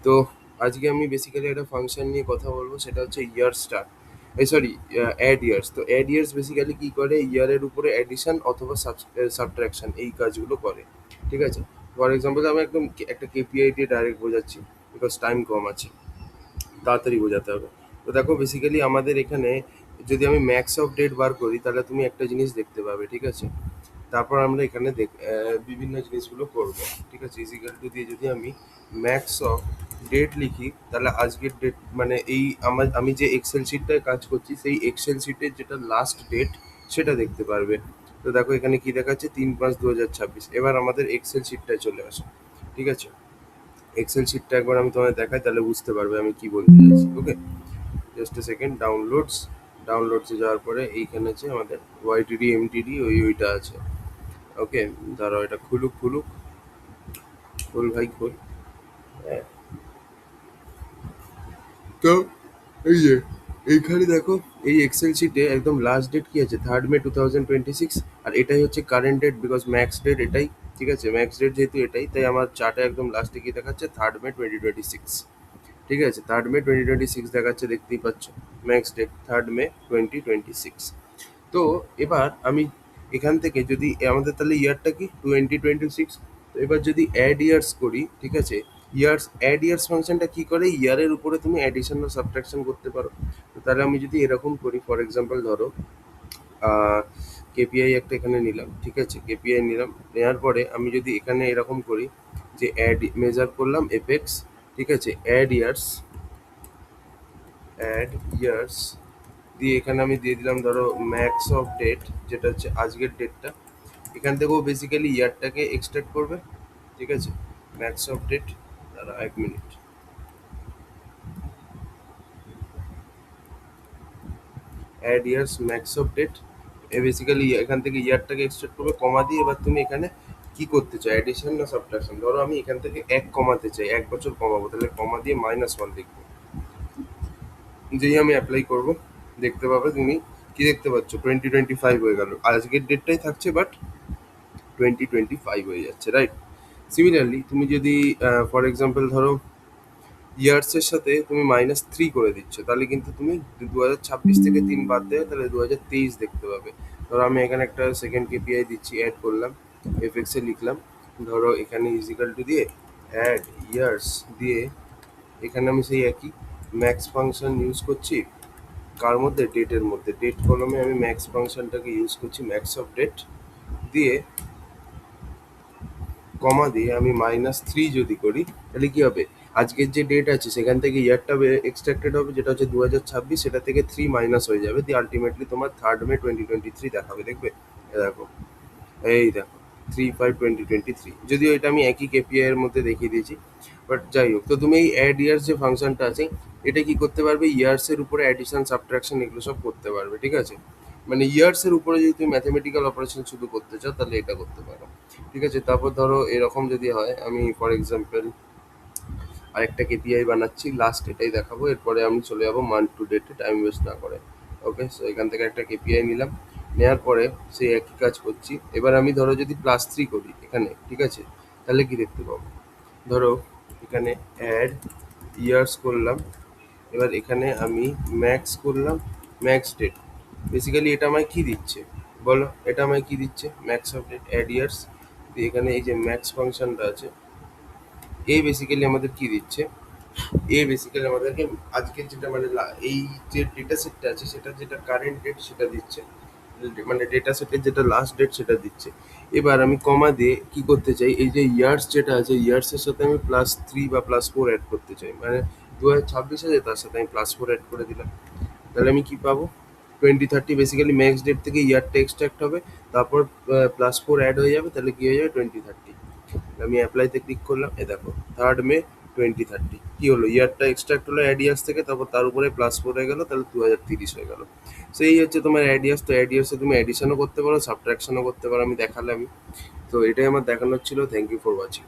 তো আজকে আমি বেসিক্যালি একটা ফাংশন নিয়ে কথা বলবো, সেটা হচ্ছে ইয়ার স্টার, সরি, অ্যাড ইয়ার্স। তো অ্যাড ইয়ার্স বেসিক্যালি কী করে, ইয়ারের উপরে অ্যাডিশন অথবা সাবট্রাকশন এই কাজগুলো করে। ঠিক আছে, ফর এক্সাম্পল আমি একদম একটা কেপিআই দিয়ে ডাইরেক্ট বোঝাচ্ছি, বিকজ টাইম কম আছে, তাড়াতাড়ি বোঝাতে হবে। তো দেখো বেসিক্যালি আমাদের এখানে যদি আমি ম্যাক্স অফ ডেট বার করি, তাহলে তুমি একটা জিনিস দেখতে পাবে। ঠিক আছে, তারপর আমরা এখানে বিভিন্ন জিনিসগুলো করব। ঠিক আছে, ইজিক্যাল টু দিয়ে যদি আমি ম্যাক্স অফ ডেট লিখি, তাহলে আজকের ডেট মানে এই আমি যে এক্সেল শিটটায় কাজ করছি, সেই এক্সেল শিটের যেটা লাস্ট ডেট সেটা দেখতে পারবে। তো দেখো এখানে কি দেখাচ্ছে, 3/5/2026। এবার আমাদের এক্সেল শিটটায় চলে আসো। ঠিক আছে, এক্সেল শিটটা একবার আমি তোমায় দেখাই, তাহলে বুঝতে পারবে আমি কি বলতে চাইছি। ওকে, জাস্ট এ সেকেন্ড। ডাউনলোডসে যাওয়ার পরে এইখানে আছে আমাদের ওয়াইটিডি এমটিডি ওইটা আছে। ওকে, দাঁড়াও এটা খুলুক। খোল ভাই খোল। হ্যাঁ, তো এই যে এইখানে দেখো, এই এক্সেল শিটে একদম লাস্ট ডেট কি আছে, 3 মে 2026। আর এটাই হচ্ছে current date, because max date এটাই। ঠিক আছে, ম্যাক্স ডেট যেহেতু এটাই, তাই আমার চার্টে একদম লাস্টে কি দেখাচ্ছে, 3 মে 2026। ঠিক আছে, 3 মে 2026 দেখাচ্ছে, দেখতেই পাচ্ছ। ম্যাক্স ডেট 3 মে 2026। তো এবার আমি এখান থেকে যদি আমাদের তাহলে ইয়ারটা কি 2026, তো এবার যদি অ্যাড ইয়ার্স করি, ঠিক আছে, অ্যাড ইয়ার্স ফাংশনটা কি করে, ইয়ারের উপরে তুমি অ্যাডিশন বা সাবট্রাকশন করতে পারো। তো তাহলে আমি যদি এরকম করি, ফর এক্সাম্পল ধরো কেপিআই একটা এখানে নিলাম। ঠিক আছে, কেপিআই নিলাম, নেওয়ার পরে আমি যদি এখানে এরকম করি যে অ্যাড মেজার করলাম এপেক্স। ঠিক আছে, অ্যাড ইয়ার্স দিয়ে এখানে আমি দিয়ে দিলাম ধরো ম্যাক্স অফ ডেট, যেটা হচ্ছে আজকের ডেটটা। এখান থেকেও বেসিক্যালি ইয়ারটাকে এক্সট্রাক্ট করবে। ঠিক আছে, ম্যাক্স অফ ডেট, দাঁড়া 1 minute. Add years max of date, এ বেসিক্যালি এখান থেকে ইয়ারটাকে এক্সট্রাক্ট করবে, কমা দিয়ে। এবার তুমি এখানে কি করতে চাও, অ্যাডিশন না সাবট্রাকশন? ধরো আমি এখান থেকে 1 কমাতে চাই, 1 বছর কমাবো, তাহলে কমা দিয়ে -1 লিখবো। যেই আমি অ্যাপ্লাই করব, দেখতে পাবে তুমি কি দেখতে পাচ্ছ, 2025 হয়ে গেল। আজকের ডেটটাই থাকছে, বাট 2025 হয়ে যাচ্ছে, রাইট? সিমিলারলি তুমি যদি ফর এক্সাম্পল ধরো ইয়ার্সের সাথে তুমি -3 করে দিচ্ছ, তাহলে কিন্তু তুমি 2026 থেকে 3 বাদ দেবে, তাহলে 2023 দেখতে পাবে। ধরো আমি এখানে একটা সেকেন্ড কেপিআই দিচ্ছি, অ্যাড করলাম, এফএক্সে লিখলাম, ধরো এখানে ইজিক্যাল টু দিয়ে অ্যাড ইয়ার্স দিয়ে এখানে আমি সেই একই ম্যাক্স ফাংশন ইউজ করছি। কার মধ্যে, ডেটের মধ্যে, ডেট কলমে আমি ম্যাক্স ফাংশনটাকে ইউজ করছি, ম্যাক্স অফ ডেট দিয়ে কমা দিয়ে আমি -3 যদি করি, তাহলে কি হবে, আজকের যে ডেট আছে সেখান থেকে ইয়ারটা এক্সট্রাক্টেড হবে, যেটা হচ্ছে 2026, সেটা থেকে 3 মাইনাস হয়ে যাবে, দিয়ে আলটিমেটলি তোমার 3 মে 2023 দেখাবে। দেখবে, দেখো, এই দেখো 3/5/2023। যদিও এটা আমি একই কেপিআই এর মধ্যে দেখিয়ে দিয়েছি, বাট যাই হোক। তো তুমি এই অ্যাড ইয়ার্স যে ফাংশনটা আছে, এটা কি করতে পারবে, ইয়ার্সের উপরে অ্যাডিশন সাবট্রাকশন এগুলো সব করতে পারবে। ঠিক আছে, মানে ইয়ার্সের উপরে যদি তুমি ম্যাথমেটিক্যাল অপারেশন শুধু করতে চাও, তাহলে এটা করতে পারো। ঠিক আছে, তারপর ধরো এরকম যদি হয়, আমি ফর এক্সাম্পল আরেকটা কেপিআই বানাচ্ছি, লাস্ট এটাই দেখাবো, এরপরে আমি চলে যাবো মান্থ টু ডেটে, টাইম ওয়েস্ট না করে। ওকে, সো এখান থেকে একটা কেপিআই নিলাম, নেওয়ার পরে সেই একই কাজ করছি। এবার আমি ধরো যদি +3 করি এখানে, ঠিক আছে, তাহলে কি দেখতে পাবো, ধরো এখানে অ্যাড ইয়ার্স করলাম, এবার এখানে আমি ম্যাক্স করলাম, ম্যাক্স ডেট। বেসিক্যালি এটা আমায় কি দিচ্ছে বলো, এটা আমায় কি দিচ্ছে, max of date add years দিয়ে এখানে এই যে ম্যাক্স ফাংশনটা আছে, এই বেসিক্যালি আমাদের কি দিচ্ছে, বেসিক্যালি আমাদেরকে আজকের যেটা মানে এই যে ডেটা সেটটা আছে, সেটা যেটা কারেন্ট ডেট সেটা দিচ্ছে, মানে ডেটা সেটের যেটা লাস্ট ডেট সেটা দিচ্ছে। এবার আমি কমা দিয়ে কি করতে চাই, এই যে ইয়ার্স যেটা আছে, ইয়ার্সের সাথে আমি +3 বা +4 অ্যাড করতে চাই, মানে 2026 আছে, তার সাথে আমি +4 অ্যাড করে দিলাম। তাহলে আমি কি পাবো, 2030। বেসিক্যালি ম্যাক্স ডেট থেকে ইয়ারটা এক্সট্রাক্ট হবে, তারপর +4 অ্যাড হয়ে যাবে, তাহলে কি হয়ে যাবে, 2030। আমি অ্যাপ্লাইতে ক্লিক করলাম, দেখো 3 মে 2030 কি হলো, ইয়ারটা এক্সট্রাক্ট হলো অ্যাড ইয়ার্স থেকে, তারপর তার উপরে +4 হয়ে গেল, তাহলে 2030 হয়ে গেল। সেই হচ্ছে তোমার অ্যাড ইয়ার্স। তো অ্যাড ইয়ার্সে তুমি অ্যাডিশনও করতে পারো, সাবট্রাকশনও করতে পারো, আমি দেখালাম। তো এটাই আমার দেখানোর ছিল। Thank you for watching.